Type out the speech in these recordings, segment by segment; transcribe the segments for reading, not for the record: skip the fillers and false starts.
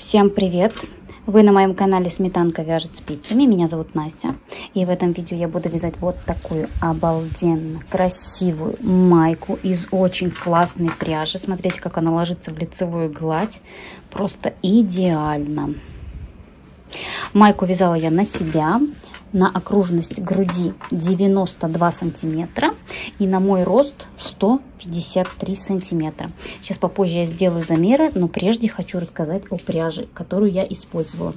Всем привет! Вы на моем канале Сметанка вяжет спицами. Меня зовут Настя. И в этом видео я буду вязать вот такую обалденно красивую майку из очень классной пряжи. Смотрите, как она ложится в лицевую гладь. Просто идеально. Майку вязала я на себя. На окружность груди 92 сантиметра и на мой рост 153 сантиметра. Сейчас попозже я сделаю замеры, но прежде хочу рассказать о пряже, которую я использовала.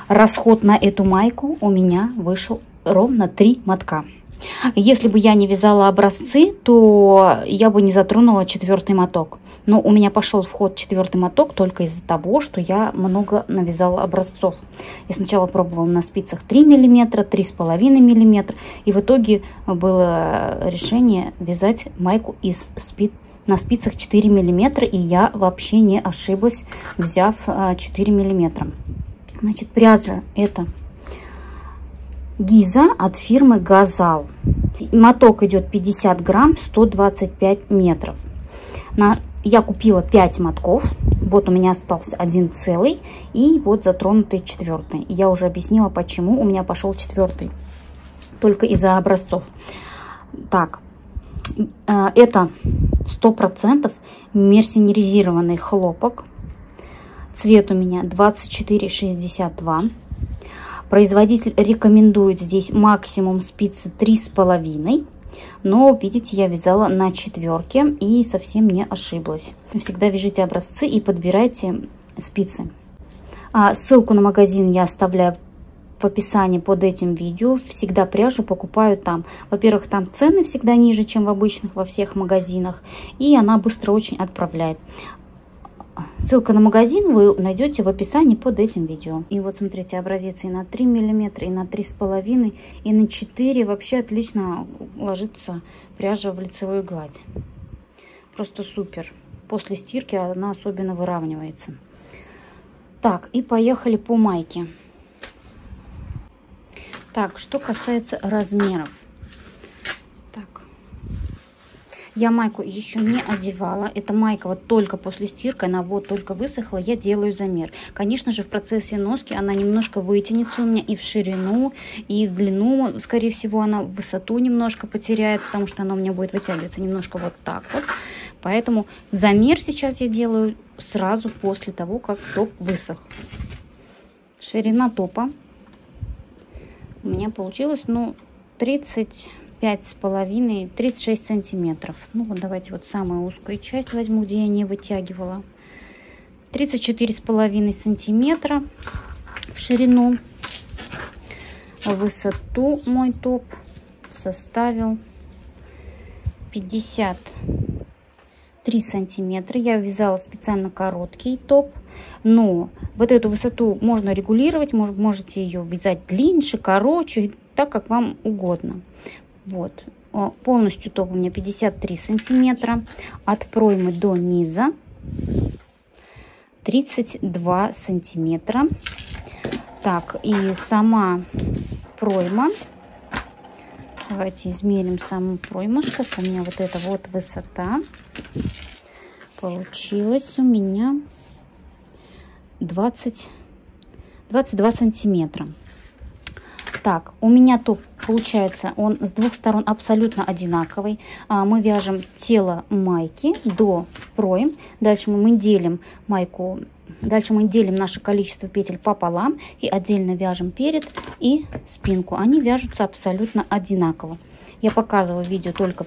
Расход на эту майку у меня вышел ровно 3 мотка. Если бы я не вязала образцы, то я бы не затронула 4-й моток. Но у меня пошел в ход 4-й моток только из-за того, что я много навязала образцов. Я сначала пробовала на спицах 3 мм, 3,5 мм. И в итоге было решение вязать майку на спицах 4 мм. И я вообще не ошиблась, взяв 4 мм. Значит, пряжа это Гиза от фирмы Газал. Моток идет 50 грамм, 125 метров. Я купила 5 мотков. Вот у меня остался 1 целый. И вот затронутый 4-й. Я уже объяснила, почему у меня пошел 4-й. Только из-за образцов. Так, это 100% мерсеризированный хлопок. Цвет у меня 2462. Производитель рекомендует здесь максимум спицы 3,5. Но, видите, я вязала на 4 и совсем не ошиблась. Всегда вяжите образцы и подбирайте спицы. Ссылку на магазин я оставляю в описании под этим видео. Всегда пряжу покупаю там. Во-первых, там цены всегда ниже, чем в обычных во всех магазинах. И она быстро очень отправляет. Ссылка на магазин вы найдете в описании под этим видео. И вот смотрите, образец и на 3 мм, и на 3,5, и на 4. Вообще отлично ложится пряжа в лицевую гладь. Просто супер. После стирки она особенно выравнивается. Так, и поехали по майке. Так, что касается размеров. Я майку еще не одевала. Эта майка вот только после стирки, она вот только высохла. Я делаю замер. Конечно же, в процессе носки она немножко вытянется у меня и в ширину, и в длину. Скорее всего, она в высоту немножко потеряет, потому что она у меня будет вытягиваться немножко вот так вот. Поэтому замер сейчас я делаю сразу после того, как топ высох. Ширина топа у меня получилось, 35,5-36 сантиметров. Ну вот давайте вот самую узкую часть возьму, где я не вытягивала. 34,5 сантиметра в ширину. В высоту мой топ составил 53 сантиметра. Я вязала специально короткий топ, но вот эту высоту можно регулировать. Можете ее вязать длиннее, короче, так как вам угодно. Вот, полностью топ у меня 53 сантиметра, от проймы до низа 32 сантиметра. Так, и сама пройма, давайте измерим саму пройму, сколько у меня вот эта вот высота. Получилось у меня 22 сантиметра. Так, у меня топ получается, он с двух сторон абсолютно одинаковый. Мы вяжем тело майки до пройм. Дальше мы делим майку, дальше мы делим наше количество петель пополам и отдельно вяжем перед и спинку. Они вяжутся абсолютно одинаково. Я показываю в видео только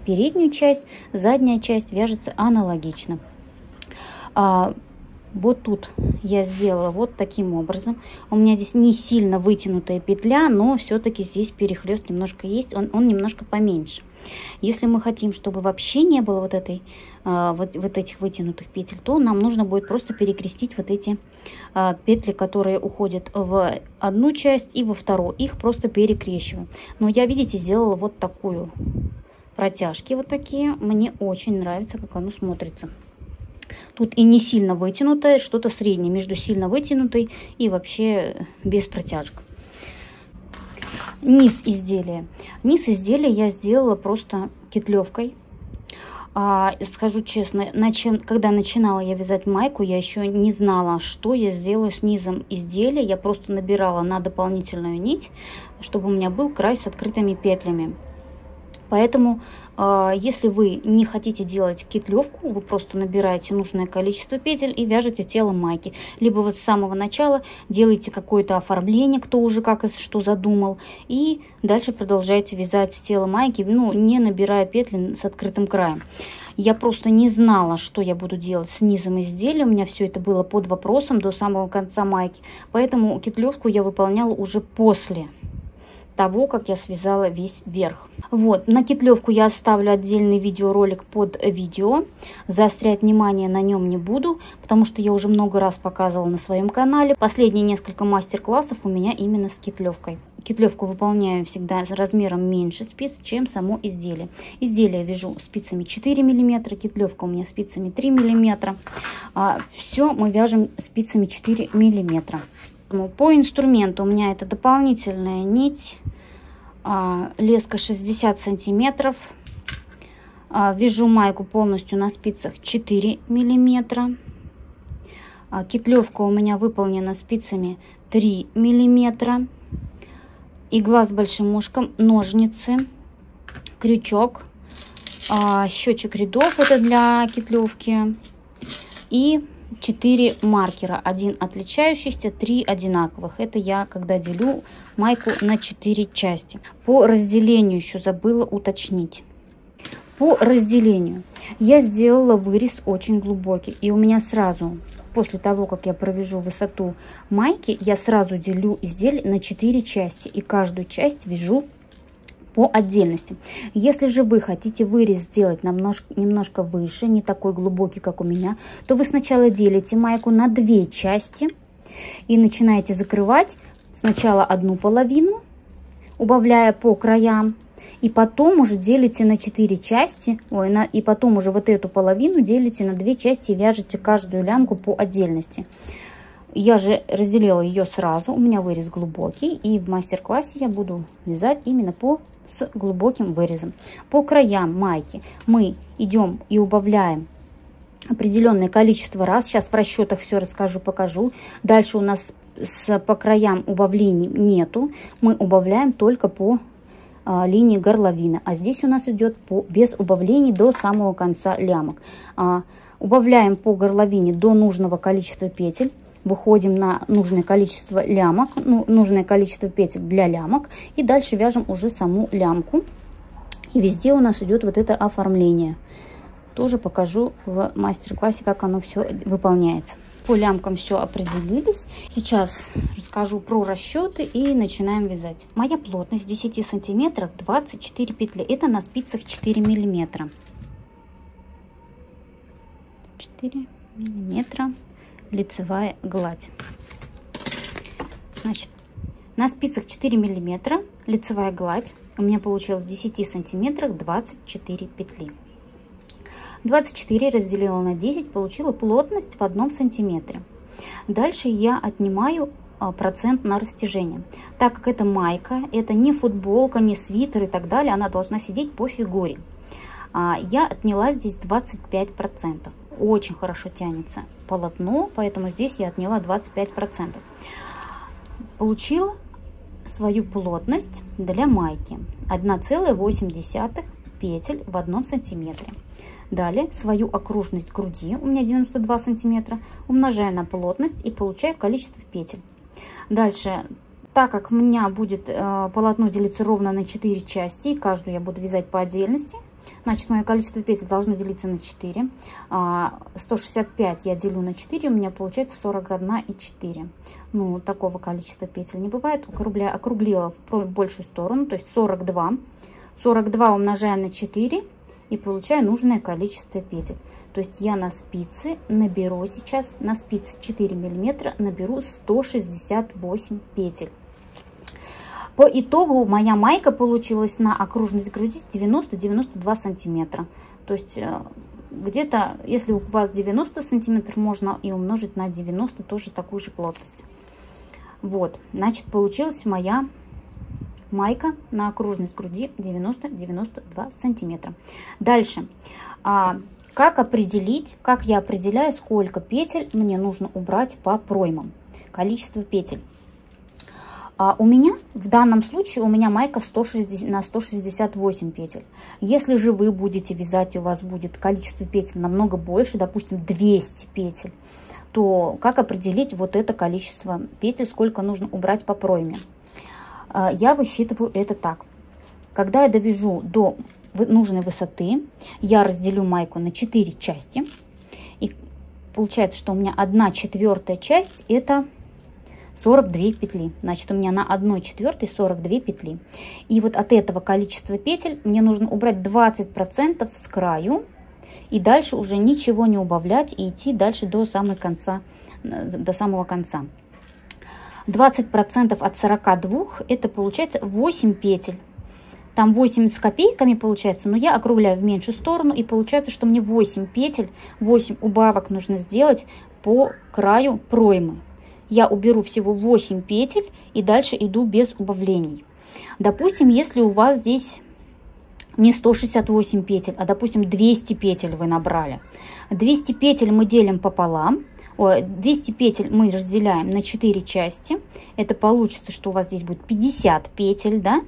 переднюю часть, задняя часть вяжется аналогично. Вот тут я сделала вот таким образом. У меня здесь не сильно вытянутая петля, но все-таки здесь перехлест немножко есть, он немножко поменьше. Если мы хотим, чтобы вообще не было вот этих вытянутых петель, то нам нужно будет просто перекрестить вот эти петли, которые уходят в одну часть и во вторую. Их просто перекрещиваем. Но я, видите, сделала вот такую протяжки, вот такие. Мне очень нравится, как оно смотрится. Тут и не сильно вытянутое, что-то среднее между сильно вытянутой и вообще без протяжек. Низ изделия. Низ изделия я сделала просто кетлевкой. Скажу честно, когда начинала я вязать майку, я еще не знала, что я сделаю с низом изделия. Я просто набирала на дополнительную нить, чтобы у меня был край с открытыми петлями. Поэтому, если вы не хотите делать кетлевку, вы просто набираете нужное количество петель и вяжете тело майки. Либо вот с самого начала делаете какое-то оформление, кто уже как и что задумал, и дальше продолжаете вязать тело майки, ну, не набирая петли с открытым краем. Я просто не знала, что я буду делать с низом изделия. У меня все это было под вопросом до самого конца майки. Поэтому кетлевку я выполняла уже после того, как я связала весь верх. Вот, на кетлевку я оставлю отдельный видеоролик под видео. Заострять внимание на нем не буду, потому что я уже много раз показывала на своем канале. Последние несколько мастер-классов у меня именно с кетлевкой. Кетлевку выполняю всегда с размером меньше спиц, чем само изделие. Изделие вяжу спицами 4 мм, кетлевка у меня спицами 3 мм. Все мы вяжем спицами 4 мм. По инструменту у меня это дополнительная нить, леска 60 сантиметров. Вяжу майку полностью на спицах 4 мм. Кетлевка у меня выполнена спицами 3 мм. Игла с большим ушком, ножницы, крючок, счетчик рядов, это для кетлевки, и 4 маркера, 1 отличающийся, 3 одинаковых. Это я когда делю майку на 4 части. По разделению еще забыла уточнить. По разделению я сделала вырез очень глубокий, и у меня сразу после того, как я провяжу высоту майки, я сразу делю изделие на 4 части, и каждую часть вяжу по отдельности. Если же вы хотите вырез сделать немножко выше, не такой глубокий, как у меня, то вы сначала делите майку на 2 части и начинаете закрывать сначала одну половину, убавляя по краям, и потом уже делите на 4 части, и потом уже вот эту половину делите на 2 части и вяжете каждую лямку по отдельности. Я же разделила ее сразу, у меня вырез глубокий, и в мастер-классе я буду вязать именно с глубоким вырезом. По краям майки мы идем и убавляем определенное количество раз. Сейчас в расчетах все расскажу, покажу. Дальше у нас по краям убавлений нету, мы убавляем только по линии горловины, а здесь у нас идет без убавлений до самого конца лямок. Убавляем по горловине до нужного количества петель, выходим на нужное количество лямок, нужное количество петель для лямок, и дальше вяжем уже саму лямку, и везде у нас идет вот это оформление. Тоже покажу в мастер-классе, как оно все выполняется. По лямкам все определились. Сейчас расскажу про расчеты и начинаем вязать. Моя плотность в 10 сантиметрах 24 петли. Это на спицах 4 миллиметра. 4 миллиметра лицевая гладь. Значит, на спицах 4 миллиметра лицевая гладь. У меня получилось в 10 сантиметрах 24 петли. 24 разделила на 10, получила плотность в 1 сантиметре. Дальше я отнимаю процент на растяжение. Так как это майка, это не футболка, не свитер и так далее, она должна сидеть по фигуре. Я отняла здесь 25%. Очень хорошо тянется полотно, поэтому здесь я отняла 25%. Получила свою плотность для майки 1,8 петель в 1 сантиметре. Далее свою окружность груди, у меня 92 сантиметра, умножаю на плотность и получаю количество петель. Дальше, так как у меня будет полотно делиться ровно на 4 части, и каждую я буду вязать по отдельности, значит, мое количество петель должно делиться на 4. 165 я делю на 4, у меня получается 41,4. Ну, такого количества петель не бывает. Округлила в большую сторону, то есть 42. 42 умножаю на 4. И получаю нужное количество петель. То есть я на спице наберу сейчас, на спице 4 миллиметра наберу 168 петель. По итогу моя майка получилась на окружность груди 90-92 сантиметра. То есть где-то, если у вас 90 сантиметров, можно и умножить на 90, тоже такую же плотность. Вот, значит, получилась моя майка на окружность груди 90-92 сантиметра. Дальше, как я определяю, сколько петель мне нужно убрать по проймам, количество петель. У меня в данном случае майка на 168 петель. Если же вы будете вязать, и у вас будет количество петель намного больше, допустим 200 петель, то как определить вот это количество петель, сколько нужно убрать по пройме? Я высчитываю это так. Когда я довяжу до нужной высоты, я разделю майку на 4 части. И получается, что у меня 1/4 часть это 42 петли. Значит, у меня на 1/4 42 петли. И вот от этого количества петель мне нужно убрать 20% с краю. И дальше уже ничего не убавлять и идти дальше до самого конца. 20% от 42 это получается 8 петель. Там 8 с копейками получается, но я округляю в меньшую сторону, и получается, что мне 8 петель, 8 убавок нужно сделать по краю проймы. Я уберу всего 8 петель и дальше иду без убавлений. Допустим, если у вас здесь не 168 петель, а допустим 200 петель вы набрали. 200 петель мы делим пополам. 200 петель мы разделяем на 4 части. Это получится, что у вас здесь будет 50 петель, да?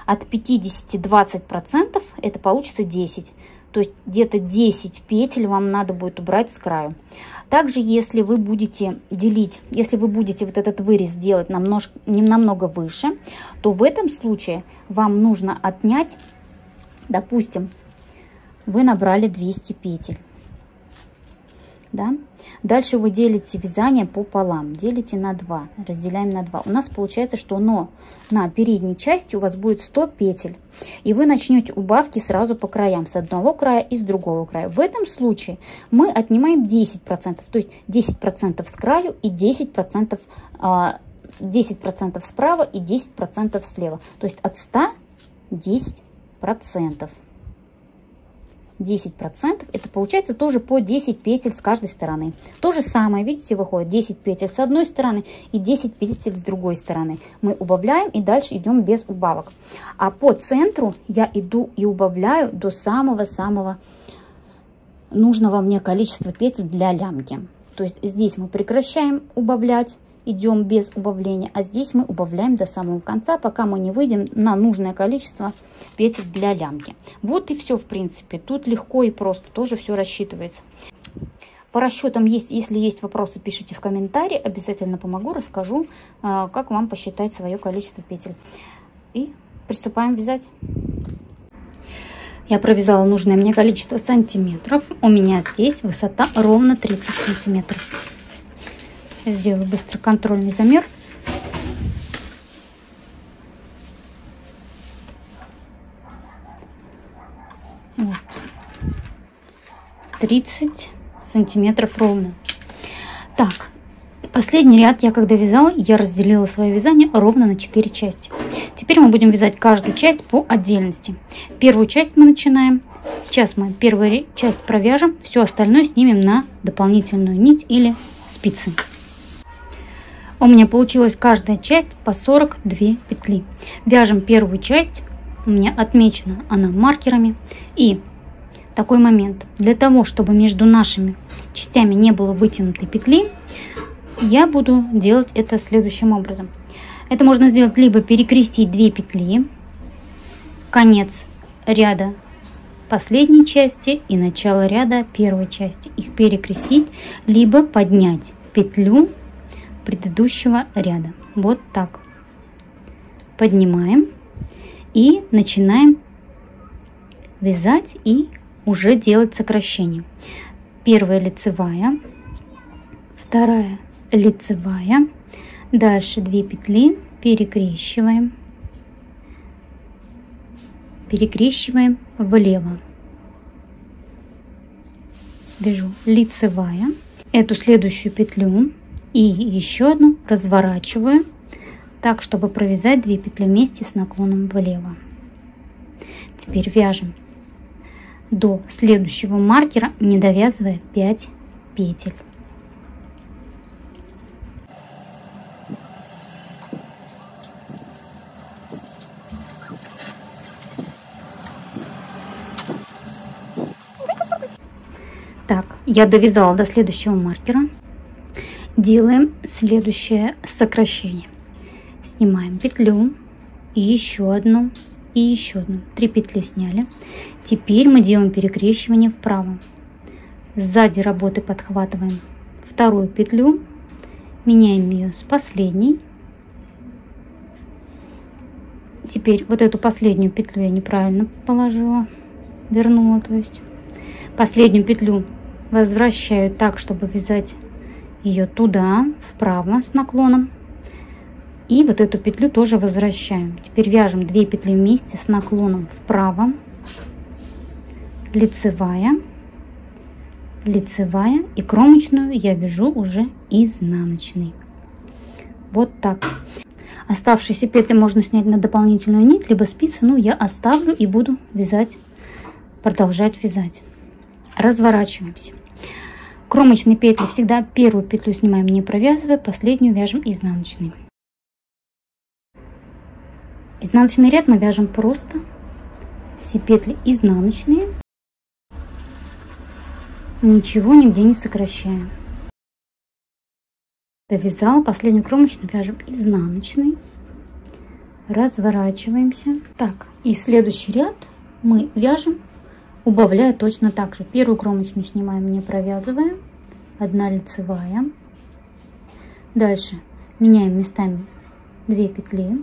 От 50 20% это получится 10. То есть где-то 10 петель вам надо будет убрать с краю. Также, если вы будете делить, если вы будете вот этот вырез делать намного выше, то в этом случае вам нужно отнять, допустим, вы набрали 200 петель. Да? Дальше вы делите вязание пополам, делите на 2, разделяем на 2. У нас получается, что на передней части у вас будет 100 петель. И вы начнете убавки сразу по краям, с одного края и с другого края. В этом случае мы отнимаем 10%, то есть 10% с краю и 10% справа и 10% слева. То есть от 100 10%. 10% это получается тоже по 10 петель с каждой стороны. То же самое, видите, выходит 10 петель с одной стороны и 10 петель с другой стороны. Мы убавляем и дальше идем без убавок. А по центру я иду и убавляю до самого-самого нужного мне количества петель для лямки. То есть здесь мы прекращаем убавлять, идем без убавления, а здесь мы убавляем до самого конца, пока мы не выйдем на нужное количество петель для лямки. Вот и все, в принципе. Тут легко и просто, тоже все рассчитывается. По расчетам если есть вопросы, пишите в комментарии, обязательно помогу, расскажу, как вам посчитать свое количество петель. И приступаем вязать. Я провязала нужное мне количество сантиметров. У меня здесь высота ровно 30 сантиметров. Я сделаю быстро контрольный замер. Вот. 30 сантиметров ровно. Так, последний ряд я когда вязала, я разделила свое вязание ровно на 4 части. Теперь мы будем вязать каждую часть по отдельности. Первую часть мы начинаем. Сейчас мы первую часть провяжем, все остальное снимем на дополнительную нить или спицы. У меня получилась каждая часть по 42 петли. Вяжем первую часть. У меня отмечена она маркерами. И такой момент. Для того, чтобы между нашими частями не было вытянутой петли, я буду делать это следующим образом. Это можно сделать либо перекрестить 2 петли, конец ряда последней части и начало ряда первой части. Их перекрестить, либо поднять петлю предыдущего ряда. Вот так. Поднимаем и начинаем вязать и уже делать сокращение. Первая лицевая, вторая лицевая, дальше 2 петли, перекрещиваем влево. Вяжу лицевая, эту следующую петлю и еще одну разворачиваю так, чтобы провязать 2 петли вместе с наклоном влево. Теперь вяжем до следующего маркера, не довязывая 5 петель. Так, я довязала до следующего маркера. Делаем следующее сокращение. Снимаем петлю, и еще одну, и еще одну. 3 петли сняли. Теперь мы делаем перекрещивание вправо. Сзади работы подхватываем вторую петлю, меняем ее с последней. Теперь вот эту последнюю петлю я неправильно положила, вернула, то есть последнюю петлю возвращаю так, чтобы вязать ее туда, вправо с наклоном. И вот эту петлю тоже возвращаем. Теперь вяжем 2 петли вместе с наклоном вправо, лицевая, лицевая, и кромочную я вяжу уже изнаночной. Вот так. Оставшиеся петли можно снять на дополнительную нить, либо спицы, но я оставлю и буду вязать, продолжать вязать. Разворачиваемся. Кромочные петли всегда первую петлю снимаем не провязывая, последнюю вяжем изнаночной. Изнаночный ряд мы вяжем просто, все петли изнаночные, ничего нигде не сокращаем. Довязала, последнюю кромочную вяжем изнаночной, разворачиваемся. Так, и следующий ряд мы вяжем, убавляя точно так же. Первую кромочную снимаем не провязывая, 1 лицевая. Дальше меняем местами 2 петли,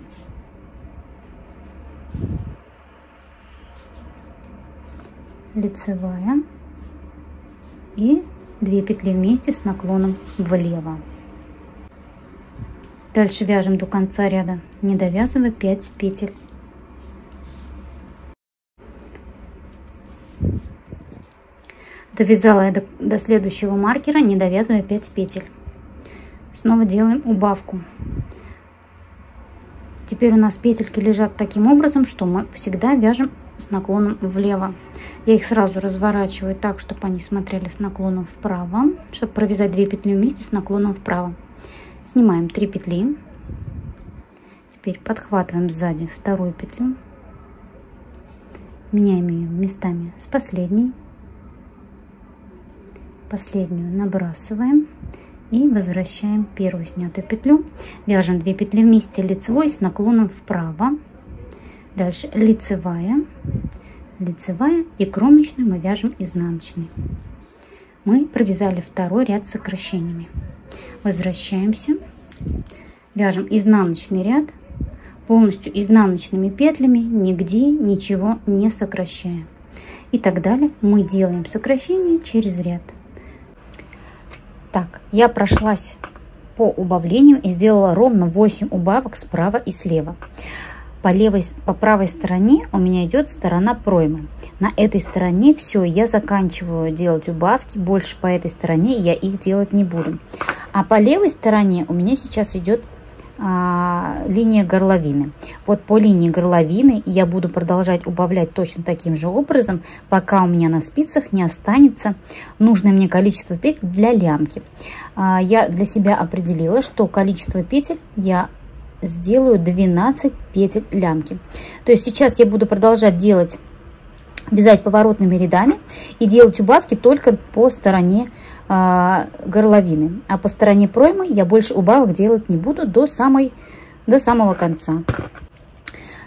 лицевая и 2 петли вместе с наклоном влево. Дальше вяжем до конца ряда, не довязывая 5 петель. Довязала я до следующего маркера, не довязывая 5 петель. Снова делаем убавку. Теперь у нас петельки лежат таким образом, что мы всегда вяжем с наклоном влево. Я их сразу разворачиваю так, чтобы они смотрели с наклоном вправо, чтобы провязать 2 петли вместе с наклоном вправо. Снимаем 3 петли. Теперь подхватываем сзади вторую петлю, меняем ее местами с последней. Последнюю набрасываем и возвращаем первую снятую петлю. Вяжем 2 петли вместе лицевой с наклоном вправо. Дальше лицевая, лицевая и кромочную мы вяжем изнаночной. Мы провязали второй ряд с сокращениями. Возвращаемся, вяжем изнаночный ряд полностью изнаночными петлями, нигде ничего не сокращая. И так далее мы делаем сокращение через ряд. Так, я прошлась по убавлению и сделала ровно 8 убавок справа и слева. По правой стороне у меня идет сторона проймы. На этой стороне все, я заканчиваю делать убавки. Больше по этой стороне я их делать не буду. А по левой стороне у меня сейчас идет линия горловины. Вот по линии горловины я буду продолжать убавлять точно таким же образом, пока у меня на спицах не останется нужное мне количество петель для лямки. Я для себя определила, что количество петель я сделаю 12 петель лямки. То есть сейчас я буду продолжать вязать поворотными рядами и делать убавки только по стороне горловины, а по стороне проймы я больше убавок делать не буду до самого конца.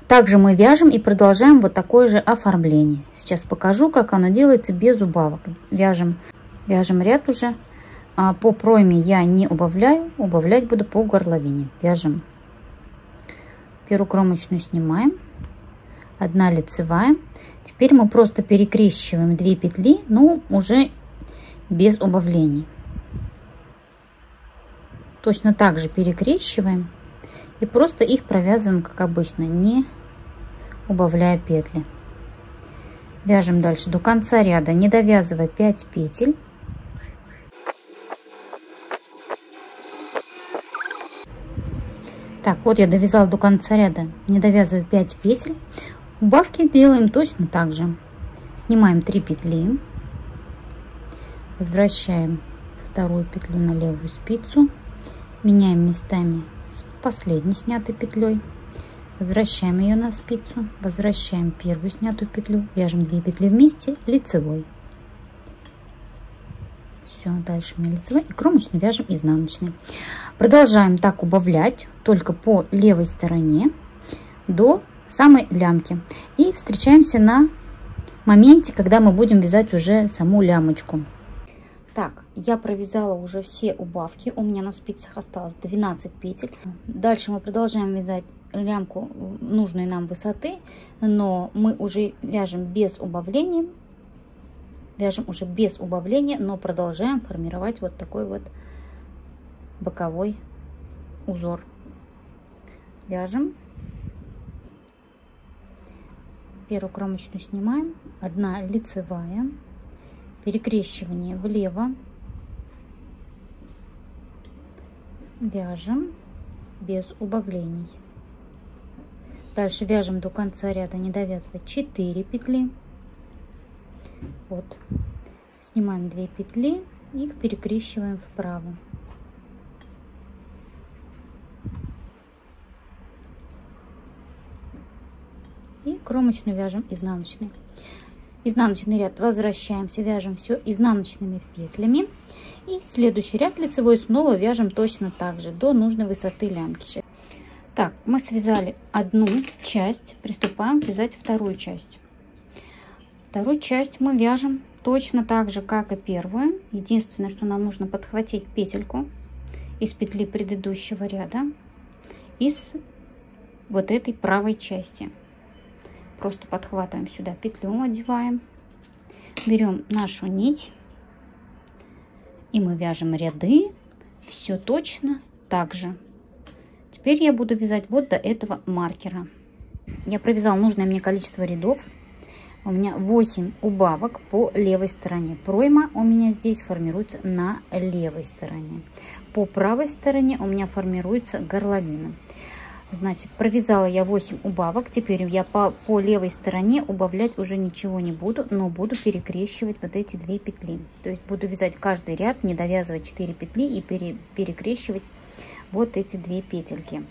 Также мы вяжем и продолжаем вот такое же оформление. Сейчас покажу, как оно делается без убавок. Вяжем ряд уже. По пройме я не убавляю, убавлять буду по горловине. Вяжем первую кромочную, снимаем, 1 лицевая. Теперь мы просто перекрещиваем 2 петли, но уже без убавлений. Точно так же перекрещиваем и просто их провязываем как обычно, не убавляя петли. Вяжем дальше до конца ряда, не довязывая 5 петель. Так, вот я довязала до конца ряда, не довязываю 5 петель. Убавки делаем точно так же. Снимаем 3 петли, возвращаем вторую петлю на левую спицу, меняем местами с последней снятой петлей, возвращаем ее на спицу, возвращаем первую снятую петлю, вяжем 2 петли вместе лицевой. Все, дальше у меня лицевой и кромочную вяжем изнаночной. Продолжаем так убавлять только по левой стороне до самой лямки. И встречаемся на моменте, когда мы будем вязать уже саму лямочку. Так, я провязала уже все убавки. У меня на спицах осталось 12 петель. Дальше мы продолжаем вязать лямку нужной нам высоты, но мы уже вяжем без убавления. Вяжем уже без убавления, но продолжаем формировать вот такой вот боковой узор. Вяжем. Первую кромочную снимаем. 1 лицевая. Перекрещивание влево. Вяжем без убавлений. Дальше вяжем до конца ряда, не довязывая 4 петли. Вот. Снимаем 2 петли, их перекрещиваем вправо. И кромочную вяжем изнаночной. Изнаночный ряд возвращаемся, вяжем все изнаночными петлями. И следующий ряд лицевой снова вяжем точно так же до нужной высоты лямки. Так, мы связали одну часть, приступаем вязать вторую часть. Вторую часть мы вяжем точно так же, как и первую. Единственное, что нам нужно подхватить петельку из петли предыдущего ряда, из вот этой правой части. Просто подхватываем сюда петлю, одеваем, берем нашу нить, и мы вяжем ряды все точно так же. Теперь я буду вязать вот до этого маркера. Я провязала нужное мне количество рядов. У меня 8 убавок по левой стороне. Пройма у меня здесь формируется на левой стороне. По правой стороне у меня формируется горловина. Значит, провязала я 8 убавок. Теперь я по левой стороне убавлять уже ничего не буду, но буду перекрещивать вот эти 2 петли. То есть буду вязать каждый ряд, не довязывать 4 петли и перекрещивать вот эти 2 петельки.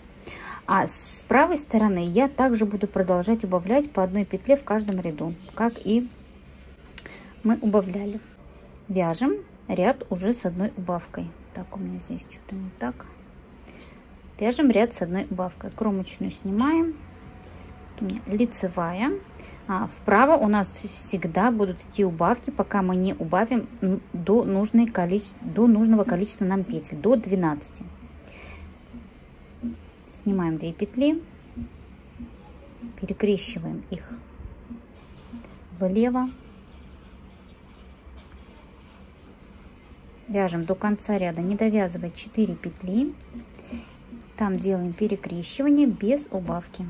А с правой стороны я также буду продолжать убавлять по 1 петле в каждом ряду, как и мы убавляли. Вяжем ряд уже с 1 убавкой. Так, у меня здесь что-то не так. Вяжем ряд с 1 убавкой. Кромочную снимаем. У меня лицевая. А вправо у нас всегда будут идти убавки, пока мы не убавим до нужного количества нам петель, до 12. Снимаем 2 петли, перекрещиваем их влево, вяжем до конца ряда, не довязывая 4 петли, там делаем перекрещивание без убавки.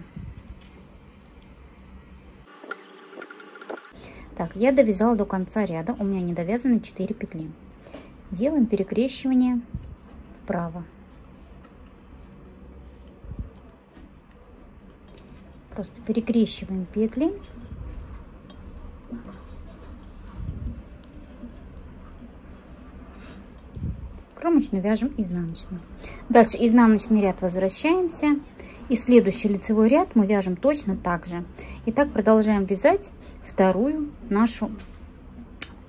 Так, я довязала до конца ряда, у меня не довязаны 4 петли. Делаем перекрещивание вправо. Просто перекрещиваем петли. Кромочную вяжем изнаночную. Дальше изнаночный ряд возвращаемся. И следующий лицевой ряд мы вяжем точно так же. И так продолжаем вязать вторую нашу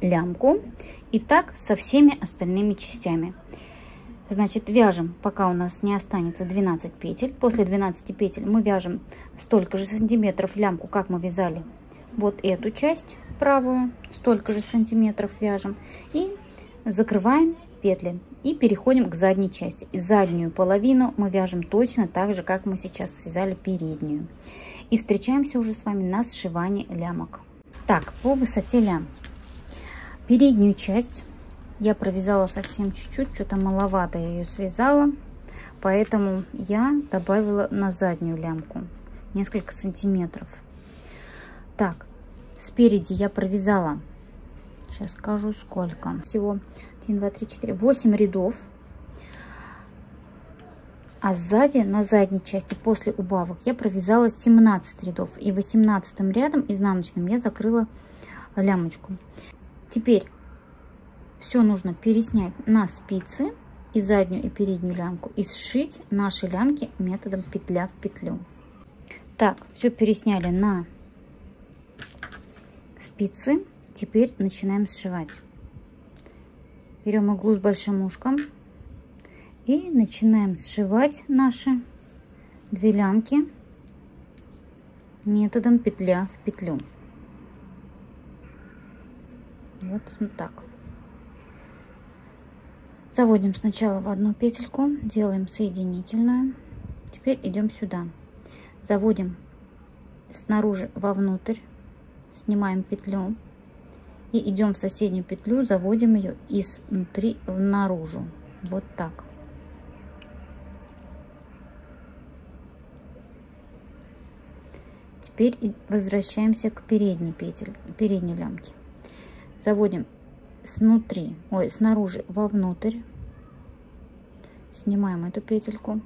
лямку. И так со всеми остальными частями. Значит, вяжем, пока у нас не останется 12 петель. После 12 петель мы вяжем столько же сантиметров лямку, как мы вязали вот эту часть правую. Столько же сантиметров вяжем. И закрываем петли. И переходим к задней части. И заднюю половину мы вяжем точно так же, как мы сейчас связали переднюю. И встречаемся уже с вами на сшивании лямок. Так, по высоте лямки. Переднюю часть я провязала совсем чуть-чуть, что-то маловато я ее связала, поэтому я добавила на заднюю лямку несколько сантиметров. Так, спереди я провязала, сейчас скажу сколько, всего 1, 2, 3, 4, 8 рядов, а сзади, на задней части, после убавок, я провязала 17 рядов, и 18 рядом изнаночным я закрыла лямочку. Теперь все нужно переснять на спицы, и заднюю, и переднюю лямку, и сшить наши лямки методом петля в петлю. Так, все пересняли на спицы, теперь начинаем сшивать. Берем иглу с большим ушком и начинаем сшивать наши 2 лямки методом петля в петлю. Вот так. Заводим сначала в одну петельку, делаем соединительную. Теперь идем сюда. Заводим снаружи вовнутрь, снимаем петлю и идем в соседнюю петлю, заводим ее изнутри наружу. Вот так. Теперь возвращаемся к передней лямке. Заводим снаружи вовнутрь, снимаем эту петельку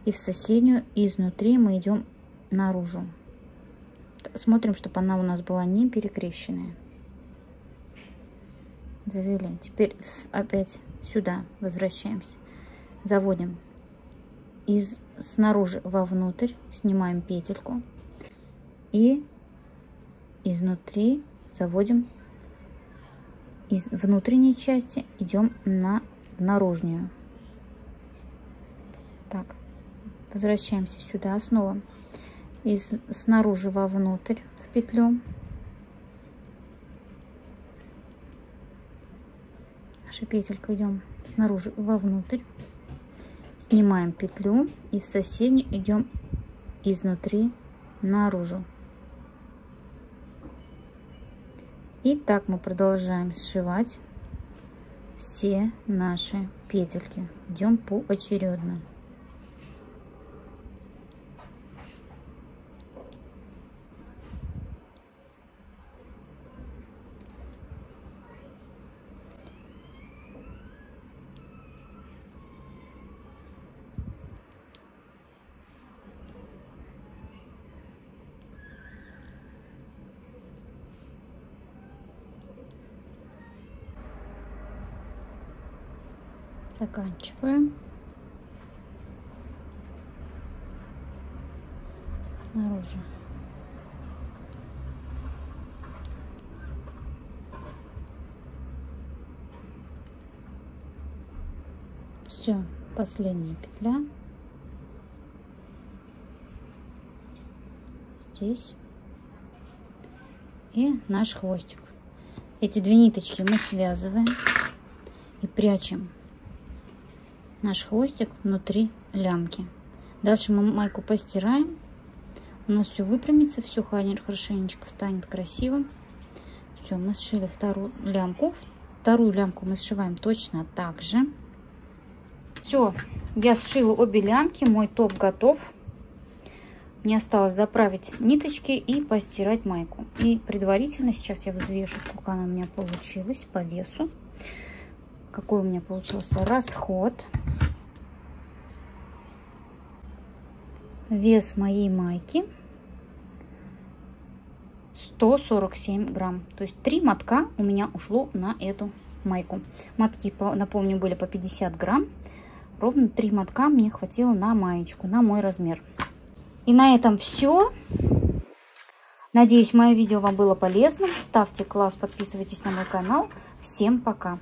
и в соседнюю изнутри мы идем наружу. Смотрим, чтобы она у нас была не перекрещенная. Завели. Теперь опять сюда возвращаемся. Заводим снаружи вовнутрь, снимаем петельку и изнутри заводим из внутренней части, идем на наружную. Так, возвращаемся сюда снова, снаружи вовнутрь в петлю. Наша петелька, идем снаружи вовнутрь, снимаем петлю и в соседнюю идем изнутри наружу. И так мы продолжаем сшивать все наши петельки. Идем поочередно. Заканчиваем. Наружу. Все, последняя петля. Здесь. И наш хвостик. Эти 2 ниточки мы связываем и прячем наш хвостик внутри лямки. Дальше мы майку постираем. У нас все выпрямится, все хорошенечко станет красивым. Все, мы сшили вторую лямку. Вторую лямку мы сшиваем точно так же. Все, я сшила обе лямки. Мой топ готов. Мне осталось заправить ниточки и постирать майку. И предварительно сейчас я взвешу, сколько она у меня получилась по весу. Какой у меня получился расход. Вес моей майки 147 грамм. То есть 3 мотка у меня ушло на эту майку. Мотки, напомню, были по 50 грамм. Ровно 3 мотка мне хватило на маечку, на мой размер. И на этом все. Надеюсь, мое видео вам было полезным. Ставьте класс, подписывайтесь на мой канал. Всем пока!